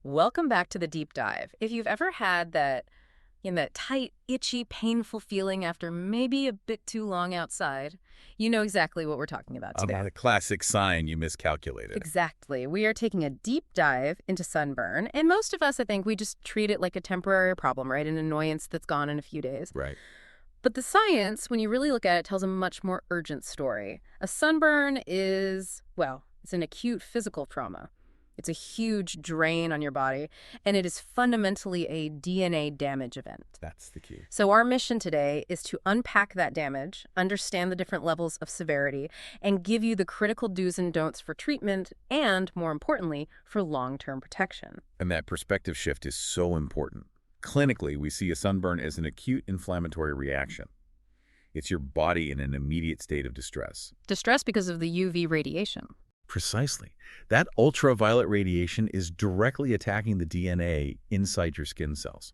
Welcome back to the deep dive. If you've ever had that tight, itchy, painful feeling after maybe a bit too long outside, you know exactly what we're talking about today. A classic sign you miscalculated. Exactly. We are taking a deep dive into sunburn, and most of us, I think, we just treat it like a temporary problem, right? An annoyance that's gone in a few days. Right. But the science, when you really look at it, tells a much more urgent story. A sunburn is, well, it's an acute physical trauma. It's a huge drain on your body, and it is fundamentally a DNA damage event. That's the key. So our mission today is to unpack that damage, understand the different levels of severity, and give you the critical do's and don'ts for treatment and, more importantly, for long-term protection. And that perspective shift is so important. Clinically, we see a sunburn as an acute inflammatory reaction. It's your body in an immediate state of distress. Distress because of the UV radiation. Precisely. That ultraviolet radiation is directly attacking the DNA inside your skin cells.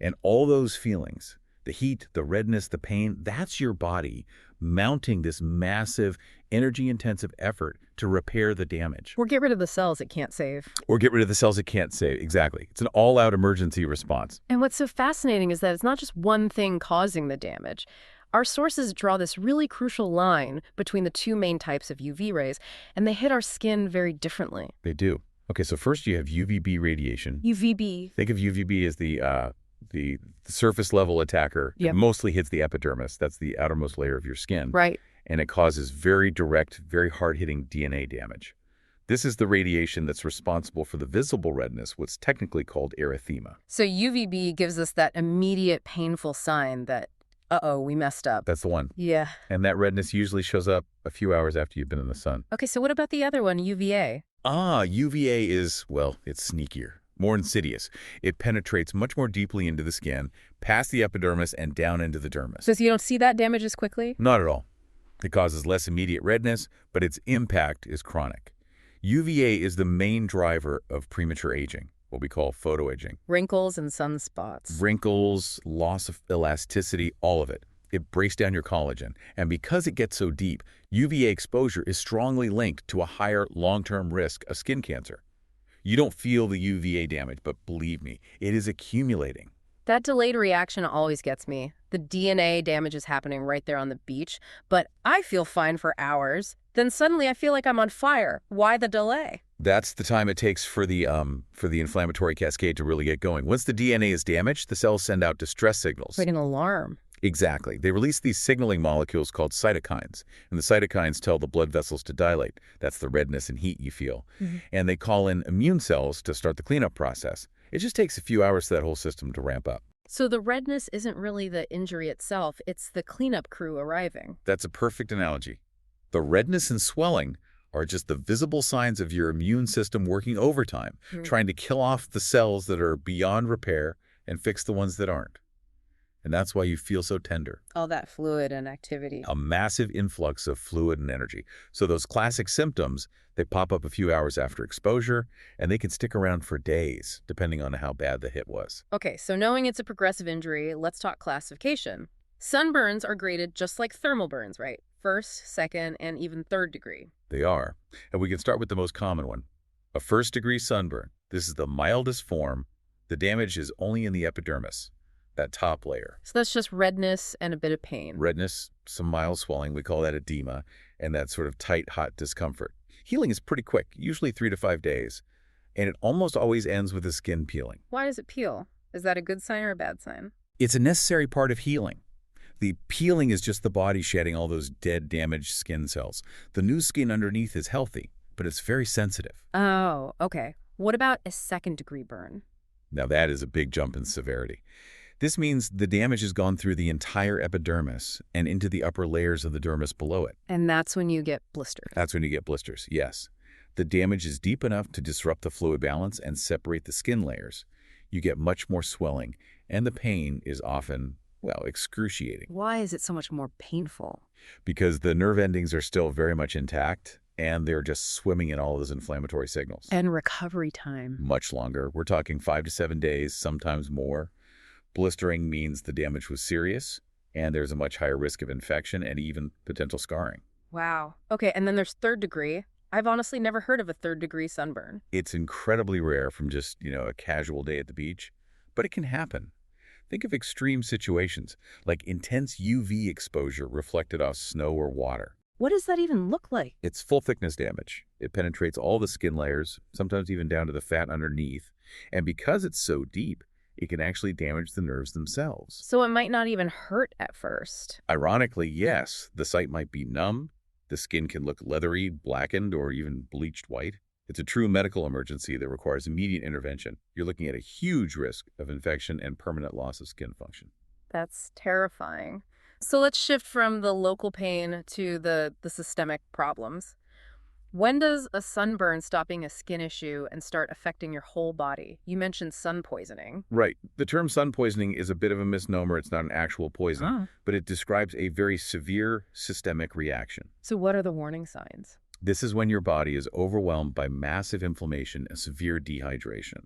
And all those feelings, the heat, the redness, the pain, that's your body mounting this massive, energy-intensive effort to repair the damage. Or get rid of the cells it can't save. Or get rid of the cells it can't save. Exactly. It's an all-out emergency response. And what's so fascinating is that it's not just one thing causing the damage. Our sources draw this really crucial line between the two main types of UV rays, and they hit our skin very differently. They do. Okay, so first you have UVB radiation. UVB. Think of UVB as the surface level attacker. Yep. It mostly hits the epidermis. That's the outermost layer of your skin. Right. And it causes very direct, very hard-hitting DNA damage. This is the radiation that's responsible for the visible redness, what's technically called erythema. So UVB gives us that immediate painful sign that, uh-oh, we messed up. That's the one. Yeah. And that redness usually shows up a few hours after you've been in the sun. Okay, so what about the other one, UVA? UVA is, well, it's sneakier, more insidious. It penetrates much more deeply into the skin, past the epidermis and down into the dermis. So you don't see that damage as quickly? Not at all. It causes less immediate redness, but its impact is chronic. UVA is the main driver of premature aging, what we call photoaging. Wrinkles and sunspots. Wrinkles, loss of elasticity, all of it. It breaks down your collagen. And because it gets so deep, UVA exposure is strongly linked to a higher long-term risk of skin cancer. You don't feel the UVA damage, but believe me, it is accumulating. That delayed reaction always gets me. The DNA damage is happening right there on the beach, but I feel fine for hours. Then suddenly I feel like I'm on fire. Why the delay? That's the time it takes for the inflammatory cascade to really get going. Once the DNA is damaged, the cells send out distress signals. Like an alarm. Exactly. They release these signaling molecules called cytokines, and the cytokines tell the blood vessels to dilate. That's the redness and heat you feel. Mm-hmm. And they call in immune cells to start the cleanup process. It just takes a few hours for that whole system to ramp up. So the redness isn't really the injury itself, it's the cleanup crew arriving. That's a perfect analogy. The redness and swelling are just the visible signs of your immune system working overtime, trying to kill off the cells that are beyond repair and fix the ones that aren't. And that's why you feel so tender. All that fluid and activity. A massive influx of fluid and energy. So those classic symptoms, they pop up a few hours after exposure, and they can stick around for days, depending on how bad the hit was. Okay, so knowing it's a progressive injury, let's talk classification. Sunburns are graded just like thermal burns, right? First, second, and even third degree. They are. And we can start with the most common one. A first-degree sunburn. This is the mildest form. The damage is only in the epidermis, that top layer. So that's just redness and a bit of pain. Redness, some mild swelling, we call that edema, and that sort of tight, hot discomfort. Healing is pretty quick, usually 3 to 5 days, and it almost always ends with the skin peeling. Why does it peel? Is that a good sign or a bad sign? It's a necessary part of healing. The peeling is just the body shedding all those dead, damaged skin cells. The new skin underneath is healthy, but it's very sensitive. Oh, okay. What about a second-degree burn? Now that is a big jump in severity. This means the damage has gone through the entire epidermis and into the upper layers of the dermis below it. And that's when you get blisters. That's when you get blisters, yes. The damage is deep enough to disrupt the fluid balance and separate the skin layers. You get much more swelling, and the pain is often, well, excruciating. Why is it so much more painful? Because the nerve endings are still very much intact, and they're just swimming in all of those inflammatory signals. And recovery time. Much longer. We're talking 5 to 7 days, sometimes more. Blistering means the damage was serious, and there's a much higher risk of infection and even potential scarring. Wow. Okay, and then there's third degree. I've honestly never heard of a third-degree sunburn. It's incredibly rare from just, a casual day at the beach, but it can happen. Think of extreme situations, like intense UV exposure reflected off snow or water. What does that even look like? It's full-thickness damage. It penetrates all the skin layers, sometimes even down to the fat underneath. And because it's so deep, it can actually damage the nerves themselves. So it might not even hurt at first. Ironically, yes, the site might be numb, the skin can look leathery, blackened, or even bleached white. It's a true medical emergency that requires immediate intervention. You're looking at a huge risk of infection and permanent loss of skin function. That's terrifying. So let's shift from the local pain to the systemic problems. When does a sunburn stop being a skin issue and start affecting your whole body? You mentioned sun poisoning. Right. The term sun poisoning is a bit of a misnomer. It's not an actual poison, but it describes a very severe systemic reaction. So what are the warning signs? This is when your body is overwhelmed by massive inflammation and severe dehydration.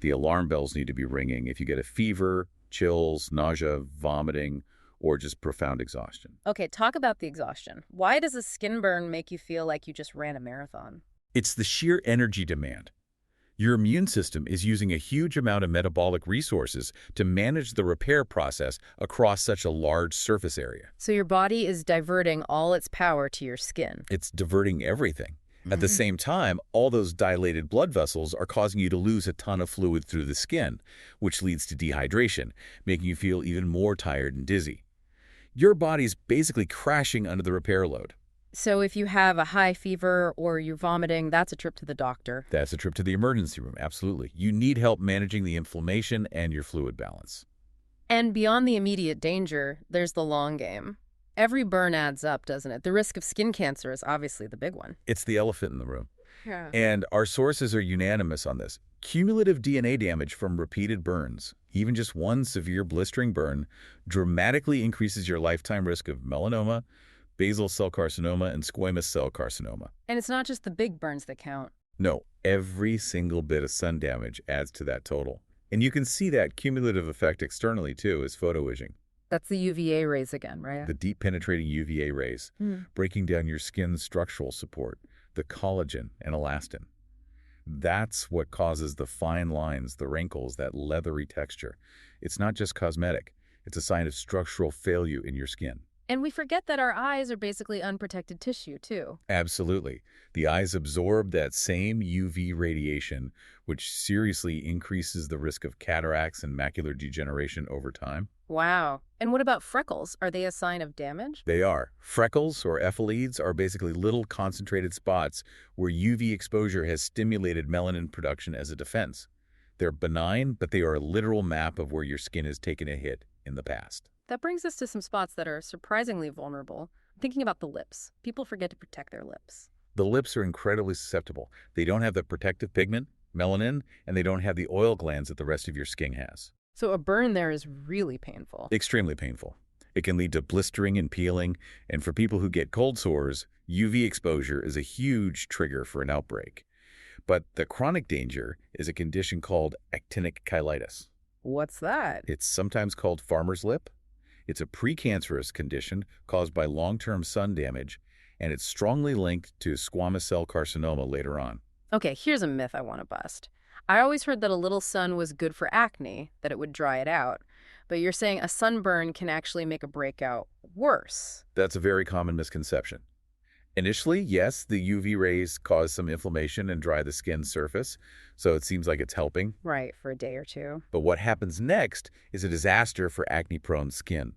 The alarm bells need to be ringing if you get a fever, chills, nausea, vomiting, or just profound exhaustion. Okay, talk about the exhaustion. Why does a skin burn make you feel like you just ran a marathon? It's the sheer energy demand. Your immune system is using a huge amount of metabolic resources to manage the repair process across such a large surface area. So your body is diverting all its power to your skin. It's diverting everything. At the same time, all those dilated blood vessels are causing you to lose a ton of fluid through the skin, which leads to dehydration, making you feel even more tired and dizzy. Your body's basically crashing under the repair load. So if you have a high fever or you're vomiting, that's a trip to the doctor. That's a trip to the emergency room, absolutely. You need help managing the inflammation and your fluid balance. And beyond the immediate danger, there's the long game. Every burn adds up, doesn't it? The risk of skin cancer is obviously the big one. It's the elephant in the room. Yeah. And our sources are unanimous on this. Cumulative DNA damage from repeated burns, even just one severe blistering burn, dramatically increases your lifetime risk of melanoma, basal cell carcinoma, and squamous cell carcinoma. And it's not just the big burns that count. No, every single bit of sun damage adds to that total. And you can see that cumulative effect externally, too, as photoaging. That's the UVA rays again, right? The deep penetrating UVA rays, breaking down your skin's structural support, the collagen and elastin. That's what causes the fine lines, the wrinkles, that leathery texture. It's not just cosmetic. It's a sign of structural failure in your skin. And we forget that our eyes are basically unprotected tissue, too. Absolutely. The eyes absorb that same UV radiation, which seriously increases the risk of cataracts and macular degeneration over time. Wow. And what about freckles? Are they a sign of damage? They are. Freckles, or ephelides, are basically little concentrated spots where UV exposure has stimulated melanin production as a defense. They're benign, but they are a literal map of where your skin has taken a hit in the past. That brings us to some spots that are surprisingly vulnerable. I'm thinking about the lips. People forget to protect their lips. The lips are incredibly susceptible. They don't have the protective pigment, melanin, and they don't have the oil glands that the rest of your skin has. So a burn there is really painful. Extremely painful. It can lead to blistering and peeling, and for people who get cold sores, UV exposure is a huge trigger for an outbreak. But the chronic danger is a condition called actinic cheilitis. What's that? It's sometimes called farmer's lip. It's a precancerous condition caused by long-term sun damage, and it's strongly linked to squamous cell carcinoma later on. Okay, here's a myth I want to bust. I always heard that a little sun was good for acne, that it would dry it out. But you're saying a sunburn can actually make a breakout worse. That's a very common misconception. Initially, yes, the UV rays cause some inflammation and dry the skin surface, so it seems like it's helping. Right, for a day or two. But what happens next is a disaster for acne-prone skin.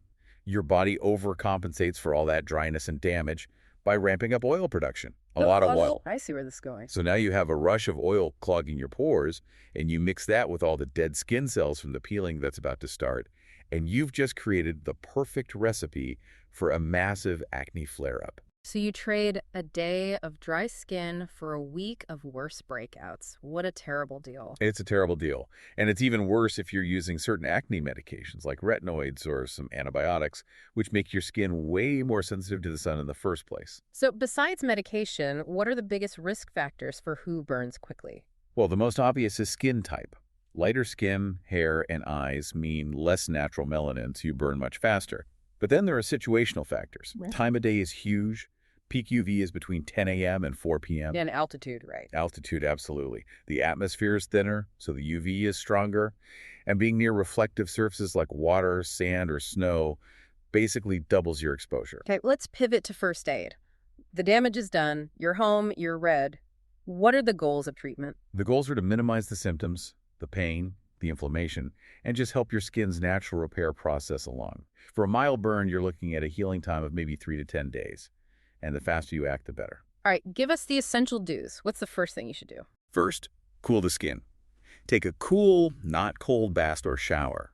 Your body overcompensates for all that dryness and damage by ramping up oil production. A lot of oil. I see where this is going. So now you have a rush of oil clogging your pores, and you mix that with all the dead skin cells from the peeling that's about to start, and you've just created the perfect recipe for a massive acne flare-up. So you trade a day of dry skin for a week of worse breakouts. What a terrible deal. It's a terrible deal. And it's even worse if you're using certain acne medications like retinoids or some antibiotics, which make your skin way more sensitive to the sun in the first place. So besides medication, what are the biggest risk factors for who burns quickly? Well, the most obvious is skin type. Lighter skin, hair, and eyes mean less natural melanin, so you burn much faster. But then there are situational factors. Right. Time of day is huge. Peak UV is between 10 a.m. and 4 p.m. And altitude, right? Altitude, absolutely. The atmosphere is thinner, so the UV is stronger. And being near reflective surfaces like water, sand, or snow basically doubles your exposure. Okay, let's pivot to first aid. The damage is done. You're home. You're red. What are the goals of treatment? The goals are to minimize the symptoms, the pain, the inflammation, and just help your skin's natural repair process along. For a mild burn, you're looking at a healing time of maybe 3 to 10 days. And the faster you act, the better. All right, give us the essential do's. What's the first thing you should do? First, cool the skin. Take a cool, not cold bath or shower,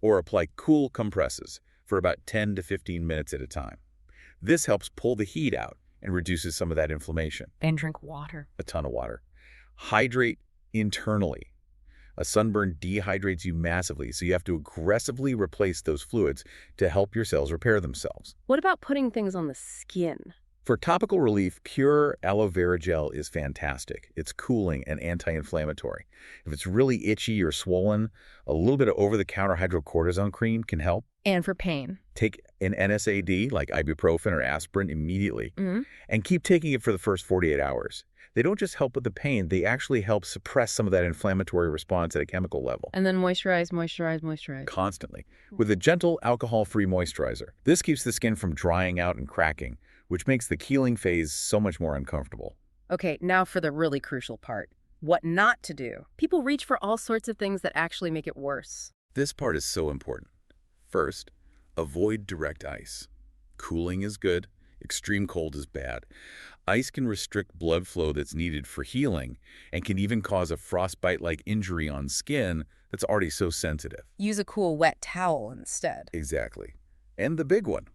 or apply cool compresses for about 10 to 15 minutes at a time. This helps pull the heat out and reduces some of that inflammation. And drink water. A ton of water. Hydrate internally. A sunburn dehydrates you massively, so you have to aggressively replace those fluids to help your cells repair themselves. What about putting things on the skin? For topical relief, pure aloe vera gel is fantastic. It's cooling and anti-inflammatory. If it's really itchy or swollen, a little bit of over-the-counter hydrocortisone cream can help. And for pain. Take an NSAID like ibuprofen or aspirin immediately, and keep taking it for the first 48 hours. They don't just help with the pain, they actually help suppress some of that inflammatory response at a chemical level. And then moisturize, moisturize, moisturize. Constantly. With a gentle, alcohol-free moisturizer. This keeps the skin from drying out and cracking, which makes the healing phase so much more uncomfortable. Okay, now for the really crucial part. What not to do. People reach for all sorts of things that actually make it worse. This part is so important. First, avoid direct ice. Cooling is good, extreme cold is bad. Ice can restrict blood flow that's needed for healing and can even cause a frostbite-like injury on skin that's already so sensitive. Use a cool wet towel instead. Exactly. And the big one,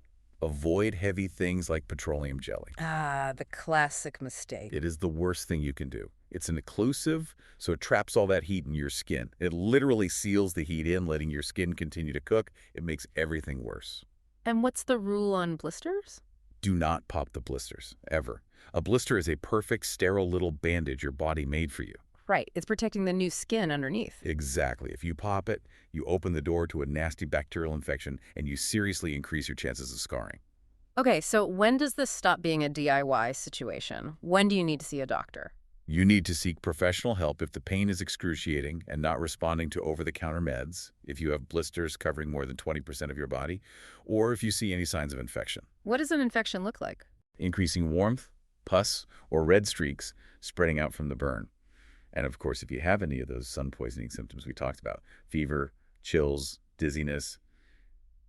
avoid heavy things like petroleum jelly. Ah, the classic mistake. It is the worst thing you can do. It's an occlusive, so it traps all that heat in your skin. It literally seals the heat in, letting your skin continue to cook. It makes everything worse. And what's the rule on blisters? Do not pop the blisters, ever. A blister is a perfect, sterile little bandage your body made for you. Right, it's protecting the new skin underneath. Exactly. If you pop it, you open the door to a nasty bacterial infection, and you seriously increase your chances of scarring. Okay, so when does this stop being a DIY situation? When do you need to see a doctor? You need to seek professional help if the pain is excruciating and not responding to over-the-counter meds, if you have blisters covering more than 20% of your body, or if you see any signs of infection. What does an infection look like? Increasing warmth, pus, or red streaks spreading out from the burn. And of course, if you have any of those sun poisoning symptoms we talked about, fever, chills, dizziness,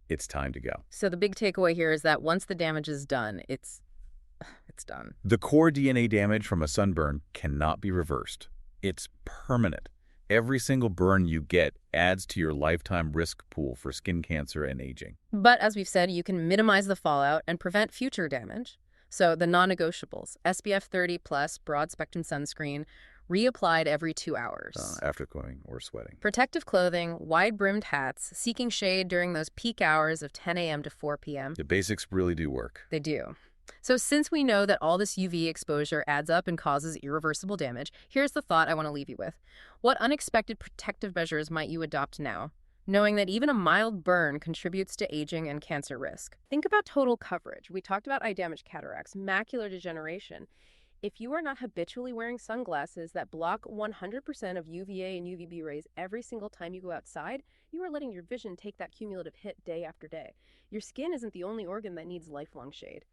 it's time to go. So the big takeaway here is that once the damage is done, it's done. The core DNA damage from a sunburn cannot be reversed. It's permanent. Every single burn you get adds to your lifetime risk pool for skin cancer and aging. But as we've said, you can minimize the fallout and prevent future damage. So the non-negotiables, SPF 30+, broad-spectrum sunscreen, reapplied every 2 hours. After cooling or sweating. Protective clothing, wide-brimmed hats, seeking shade during those peak hours of 10 a.m. to 4 p.m. The basics really do work. They do. So since we know that all this UV exposure adds up and causes irreversible damage, here's the thought I want to leave you with. What unexpected protective measures might you adopt now, knowing that even a mild burn contributes to aging and cancer risk? Think about total coverage. We talked about eye-damaged cataracts, macular degeneration. If you are not habitually wearing sunglasses that block 100% of UVA and UVB rays every single time you go outside, you are letting your vision take that cumulative hit day after day. Your skin isn't the only organ that needs lifelong shade.